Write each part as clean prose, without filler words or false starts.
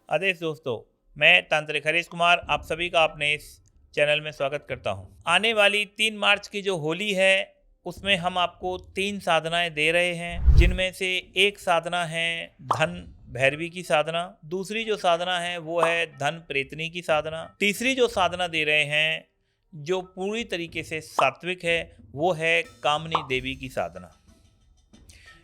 आदेश दोस्तों, मैं तांत्रिक हरीश कुमार आप सभी का अपने इस चैनल में स्वागत करता हूं। आने वाली 3 मार्च की जो होली है उसमें हम आपको 3 साधनाएं दे रहे हैं, जिनमें से एक साधना है धन भैरवी की साधना, दूसरी जो साधना है वो है धन प्रेतनी की साधना, तीसरी जो साधना दे रहे हैं जो पूरी तरीके से सात्विक है वो है कामनी देवी की साधना।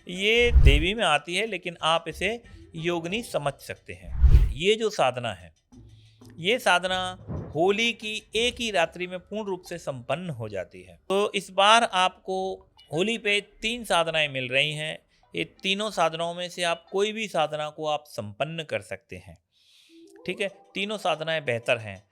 ये देवी में आती है लेकिन आप इसे योगिनी समझ सकते हैं। ये जो साधना है ये साधना होली की एक ही रात्रि में पूर्ण रूप से संपन्न हो जाती है। तो इस बार आपको होली पे 3 साधनाएं मिल रही हैं। ये तीनों साधनाओं में से आप कोई भी साधना को आप संपन्न कर सकते हैं। ठीक है, तीनों साधनाएं बेहतर हैं।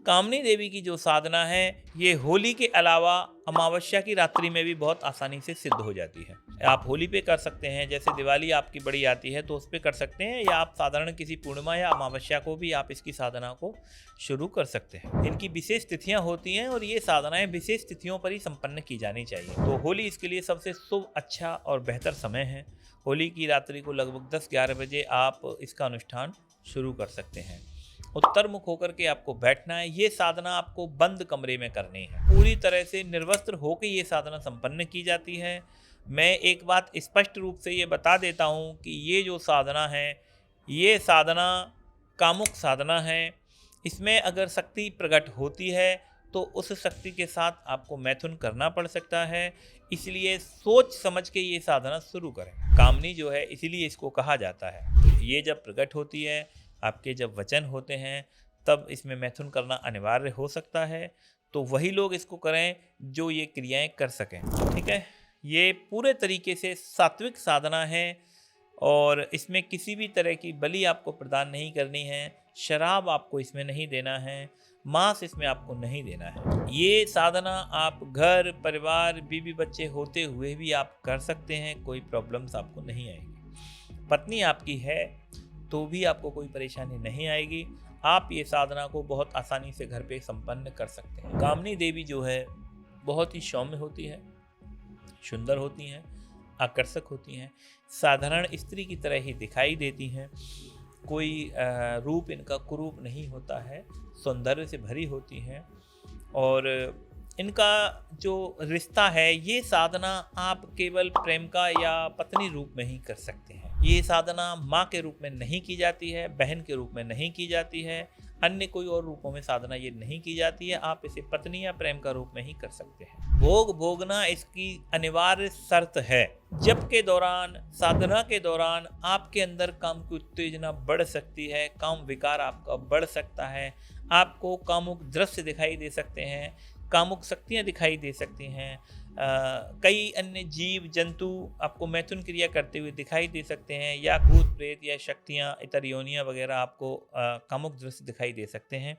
कामनी देवी की जो साधना है ये होली के अलावा अमावस्या की रात्रि में भी बहुत आसानी से सिद्ध हो जाती है। आप होली पे कर सकते हैं, जैसे दिवाली आपकी बड़ी आती है तो उस पे कर सकते हैं, या आप साधारण किसी पूर्णिमा या अमावस्या को भी आप इसकी साधना को शुरू कर सकते हैं। इनकी विशेष तिथियां होती हैं और ये साधनाएं विशेष तिथियों पर ही संपन्न की जानी चाहिए। तो होली इसके लिए सबसे शुभ, अच्छा और बेहतर समय है। होली की रात्रि को लगभग 10-11 बजे आप इसका अनुष्ठान शुरू कर सकते हैं। उत्तर मुख होकर के आपको बैठना है। ये साधना आपको बंद कमरे में करनी है। पूरी तरह से निर्वस्त्र होकर ये साधना संपन्न की जाती है। मैं एक बात स्पष्ट रूप से ये बता देता हूँ कि ये जो साधना है ये साधना कामुक साधना है। इसमें अगर शक्ति प्रकट होती है तो उस शक्ति के साथ आपको मैथुन करना पड़ सकता है, इसलिए सोच समझ के ये साधना शुरू करें। कामनी जो है इसीलिए इसको कहा जाता है। ये जब प्रकट होती है, आपके जब वचन होते हैं, तब इसमें मैथुन करना अनिवार्य हो सकता है। तो वही लोग इसको करें जो ये क्रियाएं कर सकें। ठीक है, ये पूरे तरीके से सात्विक साधना है और इसमें किसी भी तरह की बलि आपको प्रदान नहीं करनी है, शराब आपको इसमें नहीं देना है, मांस इसमें आपको नहीं देना है। ये साधना आप घर परिवार बीवी बच्चे होते हुए भी आप कर सकते हैं, कोई प्रॉब्लम्स आपको नहीं आएगी। पत्नी आपकी है तो भी आपको कोई परेशानी नहीं आएगी। आप ये साधना को बहुत आसानी से घर पे संपन्न कर सकते हैं। कामनी देवी जो है बहुत ही सौम्य होती है, सुंदर होती हैं, आकर्षक होती हैं, साधारण स्त्री की तरह ही दिखाई देती हैं। कोई रूप इनका कुरूप नहीं होता है, सौंदर्य से भरी होती हैं। और इनका जो रिश्ता है ये साधना आप केवल प्रेम का या पत्नी रूप में ही कर सकते हैं। ये साधना माँ के रूप में नहीं की जाती है, बहन के रूप में नहीं की जाती है, अन्य कोई और रूपों में साधना ये नहीं की जाती है। आप इसे पत्नी या प्रेम का रूप में ही कर सकते हैं। भोग भोगना इसकी अनिवार्य शर्त है। जप के दौरान, साधना के दौरान आपके अंदर काम की उत्तेजना बढ़ सकती है, काम विकार आपका बढ़ सकता है, आपको कामुक दृश्य दिखाई दे सकते हैं, कामुक शक्तियाँ दिखाई दे सकती हैं, कई अन्य जीव जंतु आपको मैथुन क्रिया करते हुए दिखाई दे सकते हैं, या भूत प्रेत या शक्तियाँ इतर योनियाँ वगैरह आपको कामुक दृश्य दिखाई दे सकते हैं।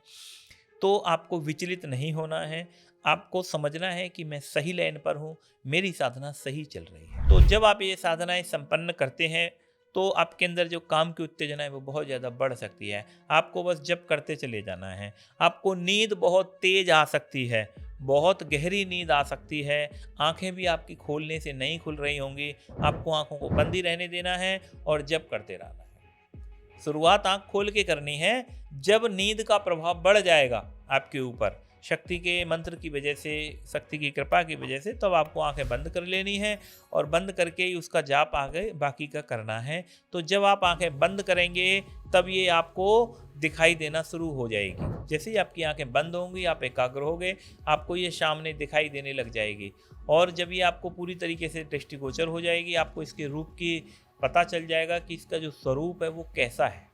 तो आपको विचलित नहीं होना है, आपको समझना है कि मैं सही लाइन पर हूँ, मेरी साधना सही चल रही है। तो जब आप ये साधनाएं संपन्न करते हैं तो आपके अंदर जो काम की उत्तेजना है वो बहुत ज़्यादा बढ़ सकती है। आपको बस जप करते चले जाना है। आपको नींद बहुत तेज आ सकती है, बहुत गहरी नींद आ सकती है, आंखें भी आपकी खोलने से नहीं खुल रही होंगी। आपको आंखों को बंद ही रहने देना है और जप करते रहना है। शुरुआत आंख खोल के करनी है। जब नींद का प्रभाव बढ़ जाएगा आपके ऊपर शक्ति के मंत्र की वजह से, शक्ति की कृपा की वजह से, तब आपको आंखें बंद कर लेनी है और बंद करके ही उसका जाप आगे बाकी का करना है। तो जब आप आंखें बंद करेंगे तब ये आपको दिखाई देना शुरू हो जाएगी। जैसे ही आपकी आंखें बंद होंगी आप एकाग्र होगे, आपको ये सामने दिखाई देने लग जाएगी। और जब ये आपको पूरी तरीके से दृष्टिगोचर हो जाएगी, आपको इसके रूप की पता चल जाएगा कि इसका जो स्वरूप है वो कैसा है,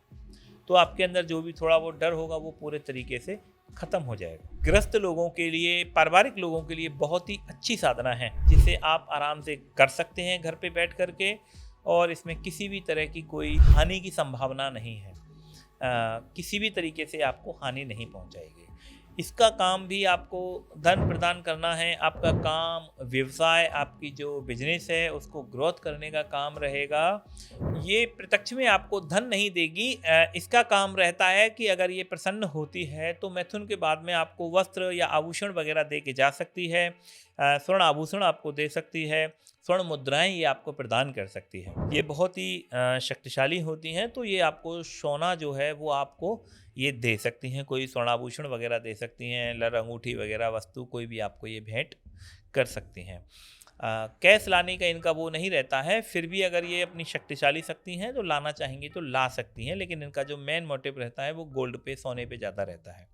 तो आपके अंदर जो भी थोड़ा वो डर होगा वो पूरे तरीके से खत्म हो जाएगा। गृहस्थ लोगों के लिए, पारिवारिक लोगों के लिए बहुत ही अच्छी साधना है, जिसे आप आराम से कर सकते हैं घर पे बैठ करके, और इसमें किसी भी तरह की कोई हानि की संभावना नहीं है। किसी भी तरीके से आपको हानि नहीं पहुंचाएगी। इसका काम भी आपको धन प्रदान करना है। आपका काम, व्यवसाय, आपकी जो बिजनेस है उसको ग्रोथ करने का काम रहेगा। ये प्रत्यक्ष में आपको धन नहीं देगी। इसका काम रहता है कि अगर ये प्रसन्न होती है तो मैथुन के बाद में आपको वस्त्र या आभूषण वगैरह दे के जा सकती है, स्वर्ण आभूषण आपको दे सकती है, स्वर्ण मुद्राएं ये आपको प्रदान कर सकती है। ये बहुत ही शक्तिशाली होती हैं, तो ये आपको सोना जो है वो आपको ये दे सकती हैं, कोई स्वर्णाभूषण वगैरह दे सकती हैं, लर अंगूठी वगैरह वस्तु कोई भी आपको ये भेंट कर सकती हैं। कैश लाने का इनका वो नहीं रहता है, फिर भी अगर ये अपनी शक्तिशाली शक्ति हैं तो लाना चाहेंगी तो ला सकती हैं, लेकिन इनका जो मेन मोटिव रहता है वो गोल्ड पे, सोने पे ज़्यादा रहता है।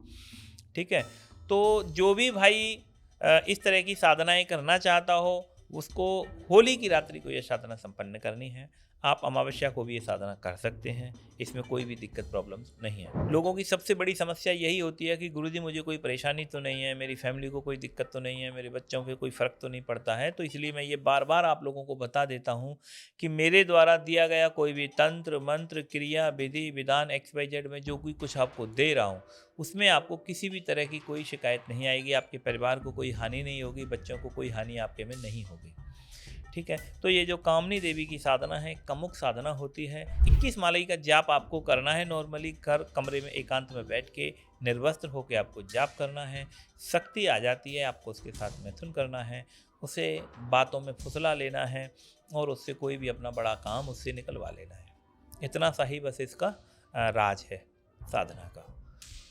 ठीक है, तो जो भी भाई इस तरह की साधनाएं करना चाहता हो उसको होली की रात्रि को ये साधना संपन्न करनी है। आप अमावस्या को भी ये साधना कर सकते हैं, इसमें कोई भी दिक्कत प्रॉब्लम नहीं है। लोगों की सबसे बड़ी समस्या यही होती है कि गुरुजी मुझे कोई परेशानी तो नहीं है, मेरी फैमिली को कोई दिक्कत तो नहीं है, मेरे बच्चों पे कोई फ़र्क तो नहीं पड़ता है। तो इसलिए मैं ये बार बार आप लोगों को बता देता हूँ कि मेरे द्वारा दिया गया कोई भी तंत्र मंत्र क्रिया विधि विधान XYZ में जो कोई कुछ आपको दे रहा हूँ उसमें आपको किसी भी तरह की कोई शिकायत नहीं आएगी, आपके परिवार को कोई हानि नहीं होगी, बच्चों को कोई हानि आपके में नहीं होगी। ठीक है, तो ये जो कामनी देवी की साधना है कमुक साधना होती है। 21 मालाई का जाप आपको करना है, नॉर्मली घर कमरे में एकांत में बैठ के निर्वस्त्र होकर आपको जाप करना है। शक्ति आ जाती है, आपको उसके साथ मैथुन करना है, उसे बातों में फुसला लेना है और उससे कोई भी अपना बड़ा काम उससे निकलवा लेना है। इतना सा ही बस इसका राज है साधना का।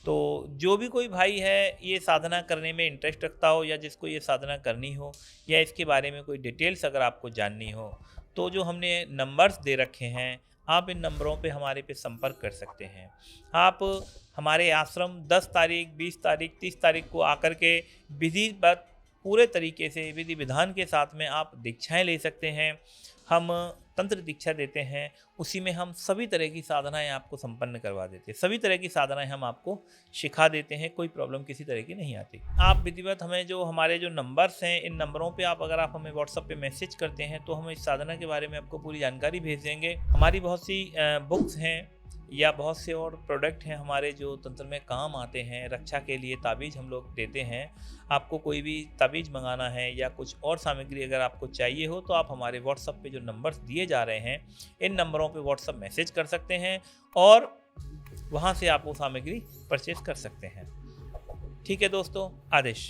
तो जो भी कोई भाई है ये साधना करने में इंटरेस्ट रखता हो या जिसको ये साधना करनी हो या इसके बारे में कोई डिटेल्स अगर आपको जाननी हो तो जो हमने नंबर्स दे रखे हैं आप इन नंबरों पे हमारे पे संपर्क कर सकते हैं। आप हमारे आश्रम 10 तारीख 20 तारीख 30 तारीख को आकर के विधिवत पूरे तरीके से विधि विधान के साथ में आप दीक्षाएं ले सकते हैं। हम तंत्र दीक्षा देते हैं, उसी में हम सभी तरह की साधनाएं आपको संपन्न करवा देते हैं, सभी तरह की साधनाएं हम आपको सिखा देते हैं, कोई प्रॉब्लम किसी तरह की नहीं आती। आप विधिवत हमें जो हमारे जो नंबर्स हैं इन नंबरों पे आप अगर आप हमें व्हाट्सएप पे मैसेज करते हैं तो हम इस साधना के बारे में आपको पूरी जानकारी भेज देंगे। हमारी बहुत सी बुक्स हैं या बहुत से और प्रोडक्ट हैं हमारे जो तंत्र में काम आते हैं। रक्षा के लिए ताबीज़ हम लोग देते हैं। आपको कोई भी ताबीज़ मंगाना है या कुछ और सामग्री अगर आपको चाहिए हो तो आप हमारे व्हाट्सएप पे जो नंबर्स दिए जा रहे हैं इन नंबरों पे व्हाट्सएप मैसेज कर सकते हैं और वहाँ से आप वो सामग्री परचेज कर सकते हैं। ठीक है दोस्तों, आदेश।